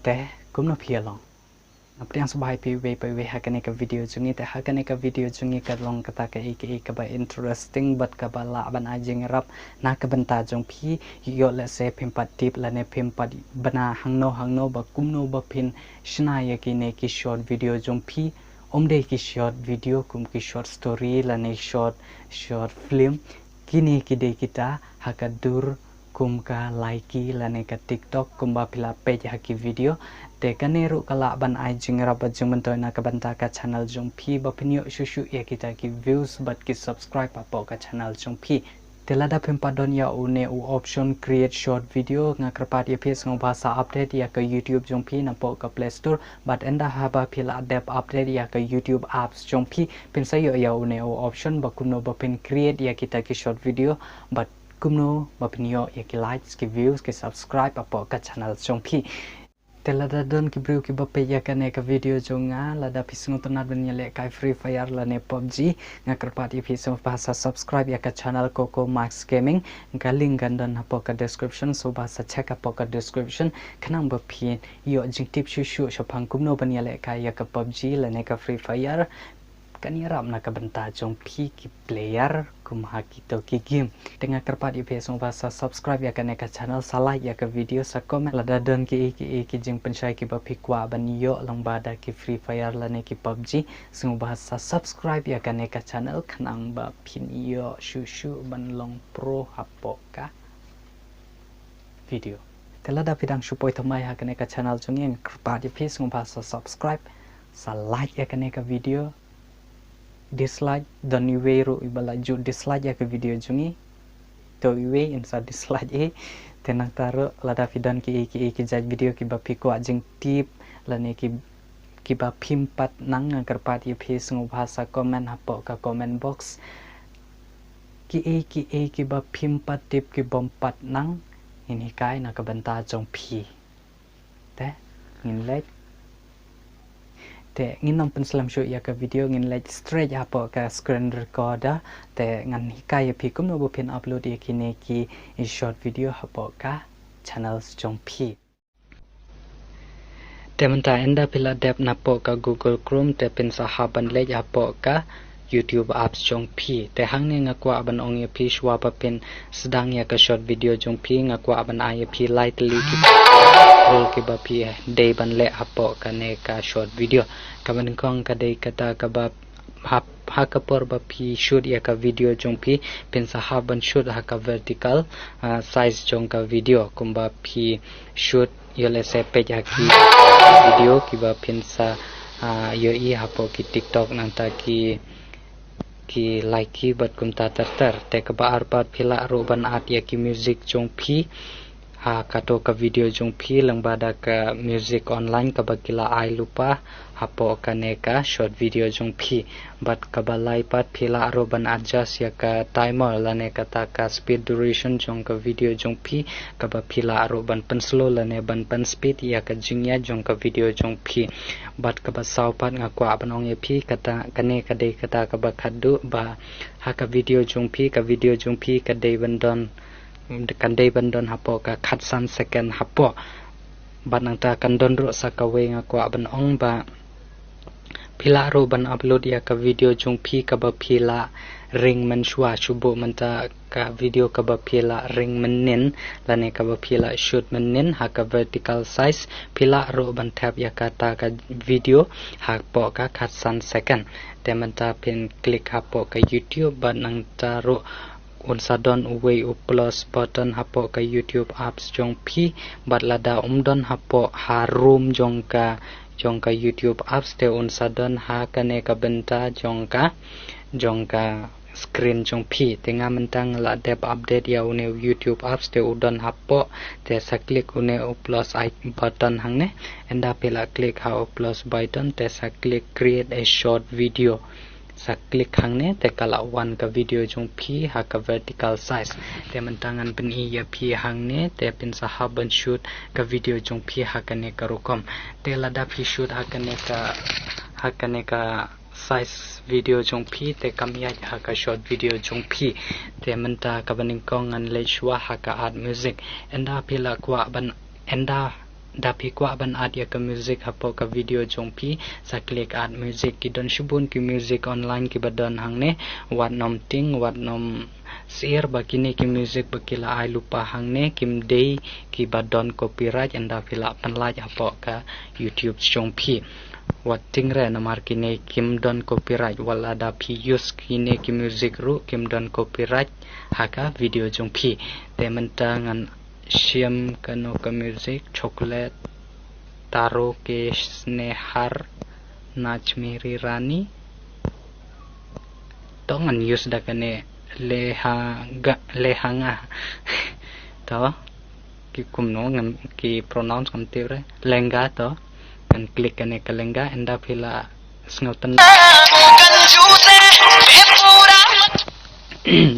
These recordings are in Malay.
แต่กุมนเพียลองนับเรียงสบายไปเวหากันในกับวิดีโอจุงี้แต่หากันในกับวิดีโอจุงี้ก็ลองกระตากอีกกับ interesting บัดกับละบันอาจิงรับนักกับบันตาจงพี่ยอดและเซพิมปัดทิปและในพิมปัดบนาหังโนบักกุมโนบักพินชนายกินในกิชอตวิดีโอจงพี่เดกิชอตวิดีโอกุมกิชอตสตอรี่และในชอตฟิล์มกินกิเดกิตาหากดูร์kumka like la ne ka TikTok kumba pila page haki video te kaneru kala ban ai jingra ba jumento na ka banta ka channel jong phi ba pinyo shushu ya kita ki views but ki subscribe pa ka channel jong phi telada phimpa don ya une u option create short video nga krapat ya phe song bhasa update ya ka YouTube jong phi na po ka Play Store but enda ha ba phila dep update ya ka YouTube apps jong phi pin sa yo ya une u option ba kuno ba pin create ya kita ki short video but kumno mapinyo ya ki likes ki views ki subscribe apo ka channel jong phi telada don ki bru ki bape ya ka ne ka video jonga lada pisung tonat benya le kai free fire la ne PUBG nga karpat ipi so bahasa subscribe ya ka channel Coco Max Gaming ga link gan don apo ka description so bahasa check apo ka description khanang ba phin yo jing tip shu shapang kumno benya le kai ya ka PUBG la ne ka free fire kaniram na ka banta jong phi ki player kumha kito ki game tengah kerpat ipe song bahasa subscribe ya ka channel salah ya ka video sa comment lada don ki jing pensyai ki bapi kwa ban yo lang bada ki free fire la ne ki PUBG song bahasa subscribe ya ka channel khanang ba phin yo shu ban long pro hapo ka video telada pidang supoi thamai ha ka channel jongin kerpat ipe song bahasa subscribe sa like ya ka video dislike dan iwe ro ibala ju dislike ya ke video jungi to iwe insa dislike tenang taro lada fidan ki jaj video ki bapi ko ajing tip lane ki ba pimpat nang ngarpat i phe sungu bahasa comment hapo ka comment box ki ba pimpat tip ki bompat nang ini kai na ka banta jong phi te ngin like te ngin nom penslam show ya ka video ngin like straight apo ka screen recorder te ngan hikai phi kum no bo pin upload ye ki ne ki short video apo ka channels jong phi te manta enda pila dep na po ka Google Chrome te pin sa haban le apo ka YouTube apps jong phi te hang ne nga kwa ban ong ye phi shwa pa pin sedang ya ka short video jong phi nga kwa ban ai phi lightly ki roll ki ba phi day ban le apo ka ne ka short video ka ban kong ka day kata ka ba ha ka por ba phi shoot ya ka video jong phi pin sa ha ban shoot ha ka vertical size jong ka video kumba phi shoot yo le se page ha ki video ki ba pin sa yo i ha po ki TikTok nang ta ki like ki bat kum ta tar te ka ba arpat phila ro ban at ya ki music jong phi ha kato ka video jong phi lang bada ka music online ka bakila ai lupa hapo ka ne ka short video jong phi but ka ba lai pat phila ro ban adjust ya ka timer la ne ka ta ka speed duration jong ka video jong phi ka ba phila ro ban pan slow la ne ban pan speed ya ka jingya jong ka video jong phi but ka ba saw pat nga kwa banong ye phi ka ta ka ne ka dei ka ta ka ba khadu ba ha ka video jong phi ka dei ban don kan day bandon hapo ka khatsan second hapo banang ta kan don ro sa ka we nga kwa ban ong ba phila ro ban upload ya ka video jong phi ka ba phila ring man shwa shubo man ta ka video ka ba phila ring man nin la ne ka ba phila shoot man nin ha ka vertical size phila ro ban tab ya ka ta ka video ha po ka khatsan second te man ta pin click hapo ka YouTube banang ta ro unsadon uwe plus button hapo ka YouTube apps jong phi batlada don hapo harum jong ka YouTube apps te unsadon ha kane ka benta jong ka screen jong phi tenga mentang la dep update ya une YouTube apps te udon hapo te sa click une plus I button hangne enda pela click ha plus button te sa click create a short video sa click hangne te kala one ka video jong phi ha ka vertical size te mantangan pen I ya phi hangne te pin sa haban shoot ka video jong phi ha ka ne ka rokom te lada phi shoot ha ka ne ka size video jong phi te kamya ha ka short video jong phi te manta ka baning kong an le shwa ha ka art music enda pila kwa ban enda dapi kwa ban ad ya ka music hapo ka video jongpi sa click add music ki don shubun ki music online ki badan hangne wat nom ting wat nom share bakini ki music bakila ai lupa hangne kim day ki badon copyright anda pila panlaj hapo ka YouTube jongpi wat tingre namar kine kim don copyright wala dapi use kine ki music ru kim don copyright haka video jongpi te mentangan Siam kano ka music chocolate taro ke snehar nach meri rani tongan use da kane lehanga to ki kumno ngam ki pronounce kam tere lenga to kan click kane ka lenga enda phila sngotan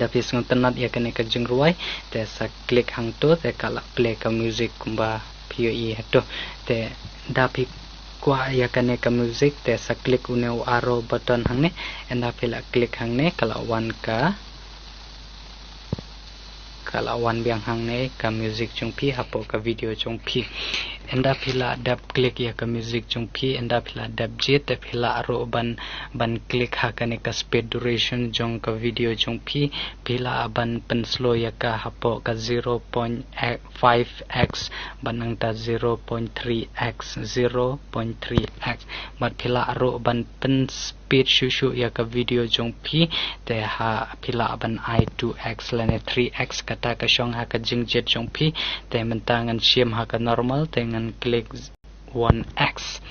dapi sengotanat ya kene ka jengruai te sa klik hang to te kala play ka music kumba POE hato te dapi kwa ya kene ka music te sa klik uneu arrow button hangne enda pila klik hangne kala wan biang hangne ka music jongpi hapo ka video jongpi enda pila dap klik ya ka music jongpi enda pila dap jet te pila aro ban klik ha kane ka speed duration jong ka video jongpi pila ban pen slow ya ka hapo ka 0.5x banang ta 0.3x bat pila aro ban pen speed shushu ya ka video jongpi te ha pila ban i2x lane 3x kata ka shong ha ka jingjet jongpi te mentangan siam ha ka normal te ngan klik 1x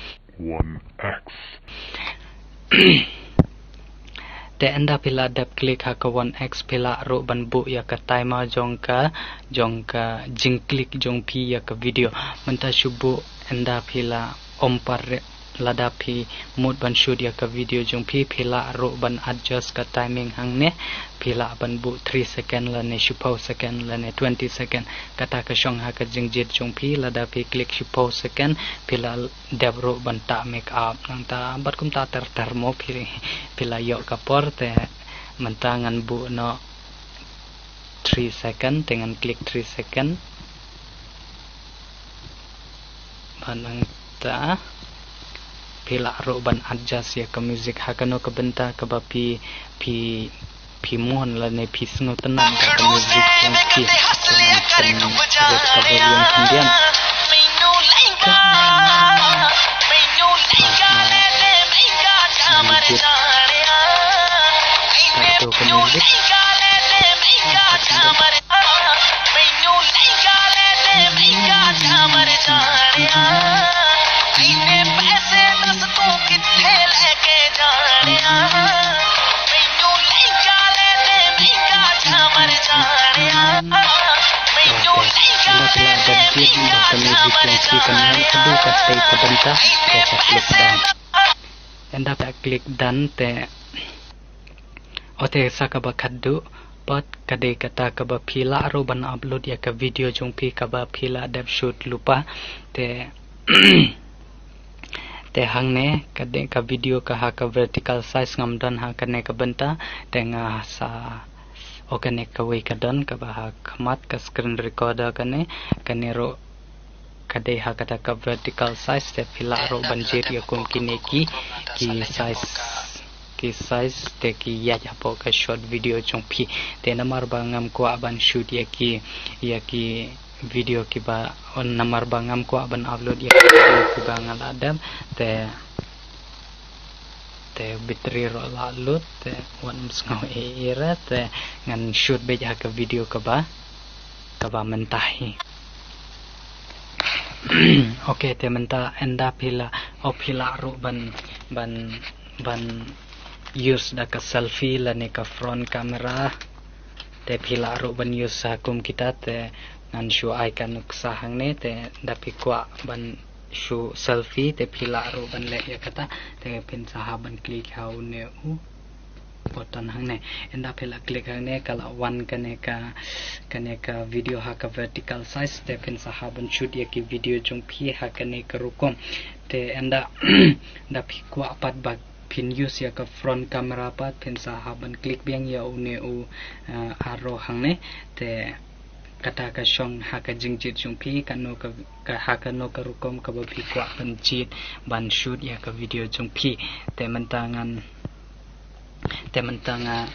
te anda pila dap klik ha ka 1x pila ro ban bu ya ka timer jong ka jing klik jongpi ya ka video menta shubu anda pila ompar ladapi mood ban shoot ya ka video jongpi pila ro ban adjust ka timing hangne pila ban bu 3 second la ne shupau second la ne 20 second kata ka shong ha ka jingjet jongpi ladapi click shupau second pila devro ban ta make up nang ta bat kum ta termo pila yo ka por te mentangan bu no 3 second dengan klik 3 second banang ta pila ro ban adjust ya ka music ha kano ka benta ka ba pi mon la ne pi sngo tanan ka music yang pi ka volume kemudian enda tak klik dan te ote sakaba kaddu pat kade kata kaba pila aro ban upload ya ka video jongpi kaba pila dap shoot lupa te te hangne kade ka video ka ha ka vertical size ngam dan ha kane ka benta te nga sa okane ka we ka dan ka ba ha khamat ka screen recorder kane ro kade ha kata ka vertical size te pila aro banjir ya kum kineki ki size te ki ya japo ka short video jongpi te namar bangam ko aban shoot ya ki video ki ba on namar bangam ko aban upload ya video ki bangal adam te bitri ro lalut te wan msngau era te ngan shoot be ja ka video ka ba mentahi okay te menta enda pila ro ban use da ka selfie la ne ka front camera te pila ro ban use sa kum kita te ngan show icon sa hangne te dapi kwa ban show selfie te pila ro ban le ya kata te pin sahaban klik hau ne button hangne enda pila klik hangne kala one kane ka video ha ka vertical size te pin sahaban shoot ya ki video jong phi ha kane ka rukom te enda dapi kwa pat bag pin use ya ka front camera pat pin sahaban klik biang ya arrow hangne te kata ka syong haka jingjit jong pi kano ka haka no ka rukom ka babi kwa penjit ban shoot ya ka video jong pi te mentangan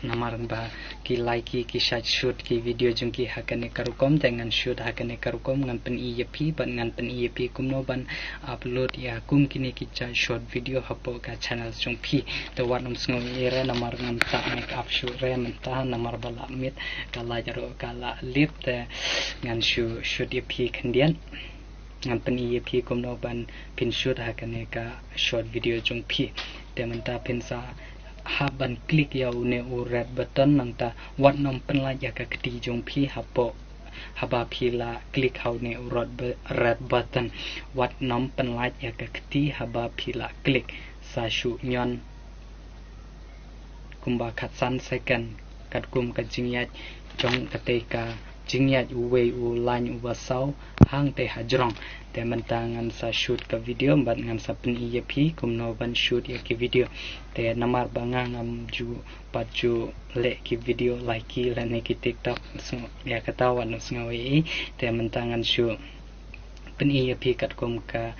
namarang ba ki like ki shot shoot ki video jong ki haka ne karukom dengan shoot haka ne karukom ngan pen iya pi ban ngan pen iya pi kumno ban upload ya kum kini ki cha short video hapo ka channel jong pi te wat nom sngo ira namar ngam ta make up shoot re mentah namar bala mit kala jaro kala lip te ngan shoot ya pi kendian ngan pen iya pi kumno ban pin shoot haka ne ka short video jong pi te mentah pin sa haban klik yau ne u red button nang ta wat nom pen la ya ka kti jong pi hapo haba pi la klik hau ne u red button wat nom pen la ya ka kti haba pi la klik sa shu nyon kumba khat san second kat kum ka jingyat jong kateka jingyat u wei u line u wasau hang te hajrong te mentangan sa shoot ka video ban ngan sa pen iya pi kumno ban shoot ya ki video te namar bangang am ju paju le ki video like ki la ne ki tiktok ya katawa no sngawi te mentangan shu pen iya pi kat kum ka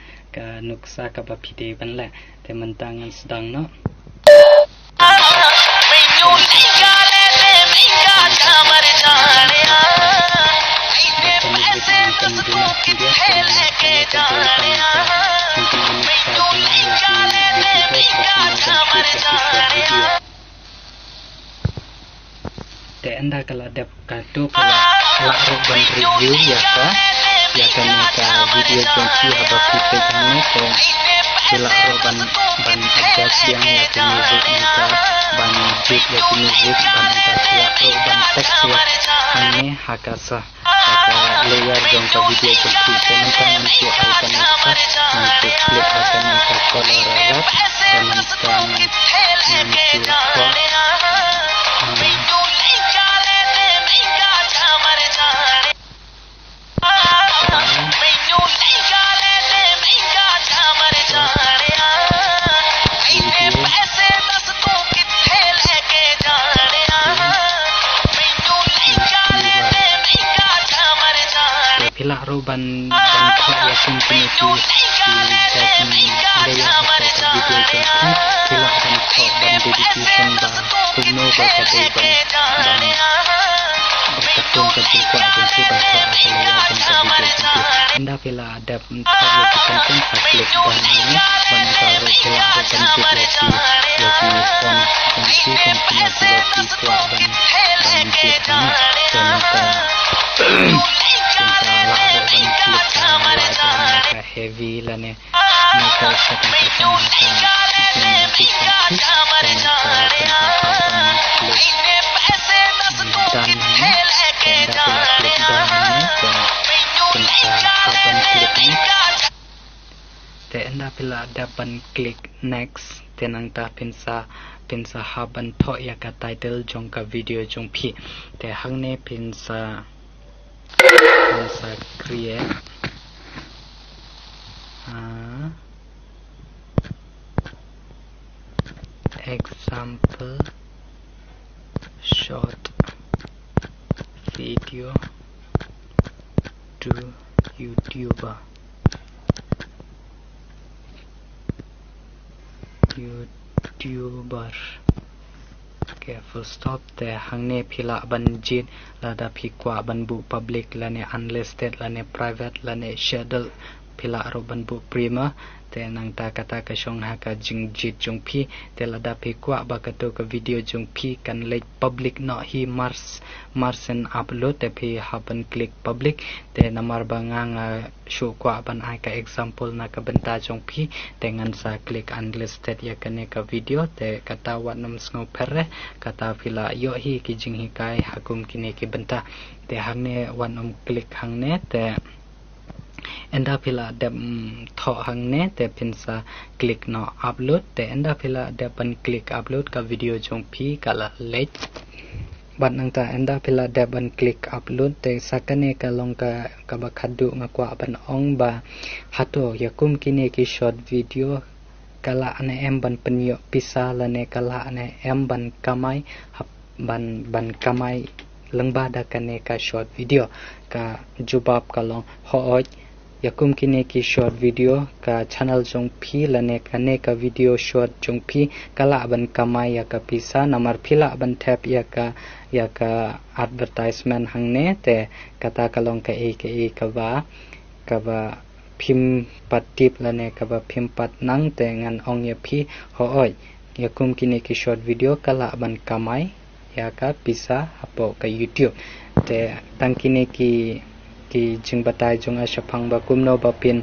nuksa ka ba pi de ban la te mentangan sedang no te anda kala dap kado kala lakro ban review ya ka video jonti haba pipe kane te kala ro ban adjust yang ya ke music ka ban beat ya ke music ban lakro ban text ya ane hakasa layer jong ka video jonti te mentang ku icon ka nanti klik akan ka color red dan mentang pila roban dan kaya sini tu jadi layer atau video jadi pila dan ban dedication ba kumno ba kadai ban berketung ketika agensi bahasa layer dan video jadi anda pila ada kaya konten klik ban ini ban karo pila roban jadi font kunci konten jadi kuat dan kita dan heavy lane maka sekarang pila dapat klik next tenang ta pinsa haban tho ya ka title jong ka video jong pi te hang ne pinsa create example short video to YouTuber okay, full stop te hangne phila banjit lada phikwa banbu public lane unlisted lane private lane schedule phila ro banbu prima te nang ta kata ka shong ha ka jingjit jong phi te lada phikwa ba ka to ka video jong phi kan like public no hi mars and upload te phi haban click public te namar bangang show kwa ban ai ka example na ka benta jong phi te ngan sa click unlisted ya kane ka video te kata wat nam sngo phere kata phila yo hi ki jing hi kai hakum kine ki benta te hangne wan click hangne te enda phila dep tho hangne te pinsa click no upload te enda phila depan click upload ka video jong phi kala late ban nang ta enda phila depan click upload te sakane ka long ka bakhadu ngakwa ban ong ba hato yakum kine ki short video kala ane em ban penyo pisa lane kala ane em ban kamai ban kamai lengba da kane ka short video ka jubab kalong hooj yakum kine ki short video ka channel jong phi lane kane ka video short jong phi kala ban kamai ya ka pisa namar phila ban tap ya ka advertisement hangne te kata kalong ka e ka ba phim patip lane ka ba phim pat nang te ngan ong ya phi hooj yakum kine ki short video kala ban kamai ya ka pisa hapo ka YouTube te tangkine ki jing batai jong ashapang ba kumno ba pin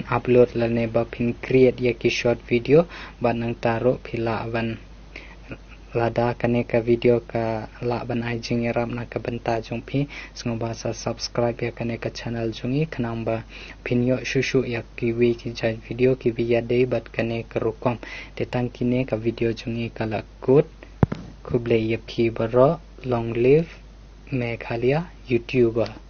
upload lane ba pin create ya ki short video ban nang taro phila ban lada kane ka video ka la ban ai jing ram na ka banta jong phi sngoba sa subscribe ya kane ka channel jongi khnam ba pin yo shushu ya ki wi ki jai video ki bi ya dei bat kane ka rukom te tangkine ka video jongi kala good kuble ya phi baro long live Meghalaya YouTuber